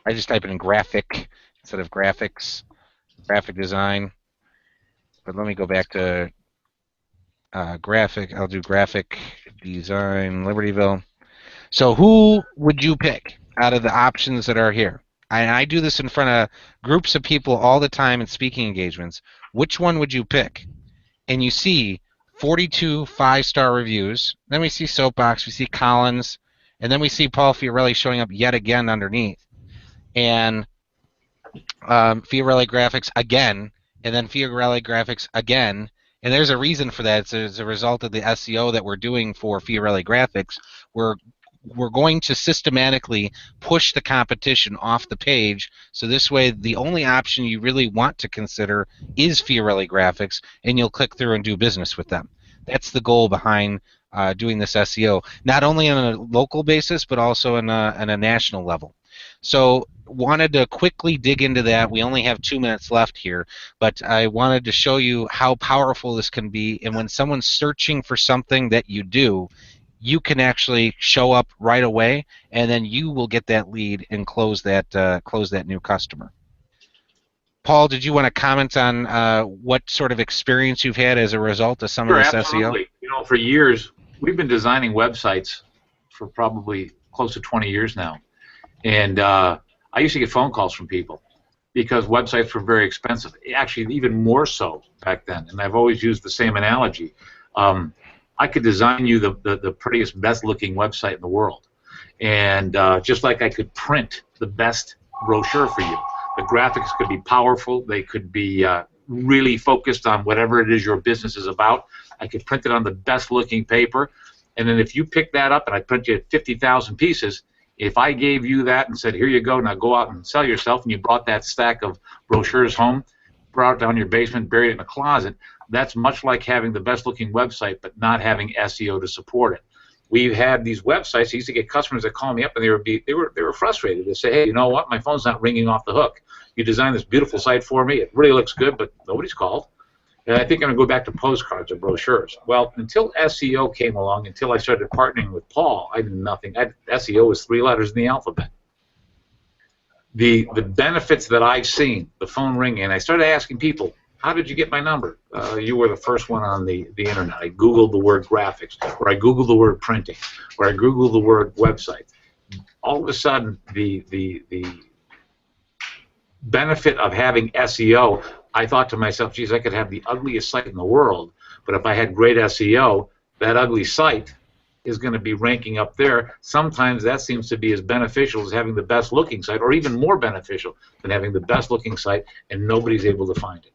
I just type it in graphic instead of graphics, graphic design. But let me go back to graphic. I'll do graphic design Libertyville. So who would you pick out of the options that are here? I do this in front of groups of people all the time in speaking engagements. Which one would you pick? And you see 42 5-star reviews. Then we see Soapbox, we see Collins, and then we see Paul Fiorelli showing up yet again underneath. And Fiorelli Graphics again, and then Fiorelli Graphics again. And there's a reason for that. It's as a result of the SEO that we're doing for Fiorelli Graphics. We're going to systematically push the competition off the page, so this way the only option you really want to consider is Fiorelli Graphics, and you'll click through and do business with them. That's the goal behind doing this SEO, not only on a local basis, but also on a national level. So wanted to quickly dig into that. We only have 2 minutes left here, but I wanted to show you how powerful this can be, and when someone's searching for something that you do, you can actually show up right away, and then you will get that lead and close that new customer. Paul, did you want to comment on what sort of experience you've had as a result of some of this absolutely. SEO? You know, for years, we've been designing websites for probably close to 20 years now. And I used to get phone calls from people because websites were very expensive, actually even more so back then. And I've always used the same analogy. I could design you the prettiest, best-looking website in the world. And just like I could print the best brochure for you. The graphics could be powerful. They could be really focused on whatever it is your business is about. I could print it on the best-looking paper. And then if you pick that up and I print you 50,000 pieces, if I gave you that and said, here you go, now go out and sell yourself, and you brought that stack of brochures home, brought it down your basement, buried it in a closet, that's much like having the best-looking website but not having SEO to support it. We've had these websites. I used to get customers that call me up, and they were frustrated. They say, hey, you know what? My phone's not ringing off the hook. You designed this beautiful site for me. It really looks good, but nobody's called. And I think I'm going to go back to postcards or brochures. Well, until SEO came along, until I started partnering with Paul, I did nothing. SEO was 3 letters in the alphabet. The benefits that I've seen, the phone ringing, and I started asking people, how did you get my number? You were the first one on the internet. I Googled the word graphics, or I Googled the word printing, or I Googled the word website. All of a sudden, the benefit of having SEO, I thought to myself, geez, I could have the ugliest site in the world, But if I had great SEO, that ugly site is going to be ranking up there. Sometimes that seems to be as beneficial as having the best looking site, or even more beneficial than having the best looking site, and nobody's able to find it.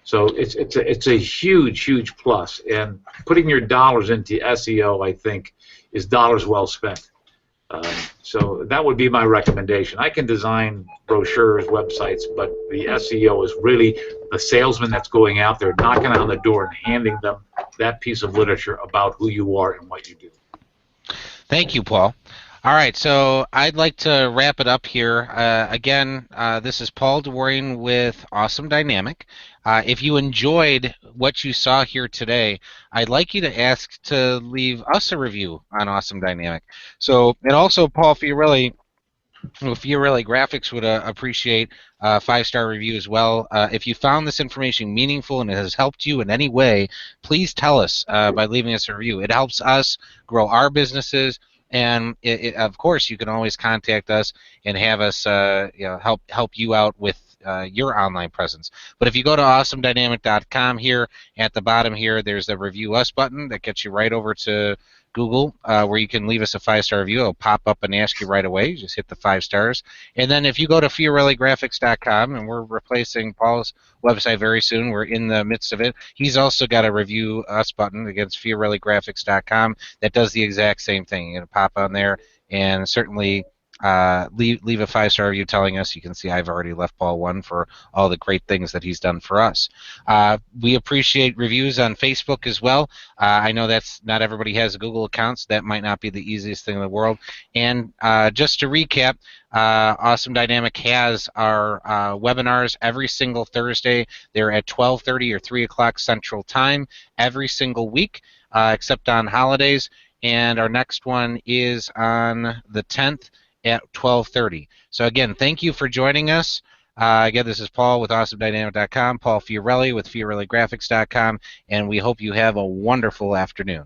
So it's a huge plus, and putting your dollars into SEO, I think, is dollars well spent. So that would be my recommendation. I can design brochures, websites, but the SEO is really the salesman that's going out there, knocking on the door and handing them that piece of literature about who you are and what you do. Thank you, Paul. All right, so I'd like to wrap it up here. Again, this is Paul Dworin with Awesome Dynamic. If you enjoyed what you saw here today, I'd like you to ask to leave us a review on Awesome Dynamic. So, and also Paul Fiorelli Graphics would appreciate a 5-star review as well. If you found this information meaningful and it has helped you in any way, please tell us by leaving us a review. It helps us grow our businesses. And of course, you can always contact us and have us help you out with your online presence. But if you go to awesomedynamic.com, here at the bottom here, there's the Review Us button that gets you right over to Google, where you can leave us a 5-star review. It'll pop up and ask you right away. You just hit the 5 stars. And then if you go to FiorelliGraphics.com, and we're replacing Paul's website very soon. We're in the midst of it. He's also got a Review Us button against FiorelliGraphics.com that does the exact same thing. You're going to pop on there and certainly leave a 5-star review telling us. You can see I've already left Paul one for all the great things that he's done for us. We appreciate reviews on Facebook as well. I know that's not everybody has a Google account, so that might not be the easiest thing in the world. And just to recap, Awesome Dynamic has our webinars every single Thursday. They're at 12:30 or 3 o'clock Central Time every single week, except on holidays. And our next one is on the 10th at 12:30. So again, thank you for joining us. Again, this is Paul with AwesomeDynamic.com, Paul Fiorelli with FiorelliGraphics.com, and we hope you have a wonderful afternoon.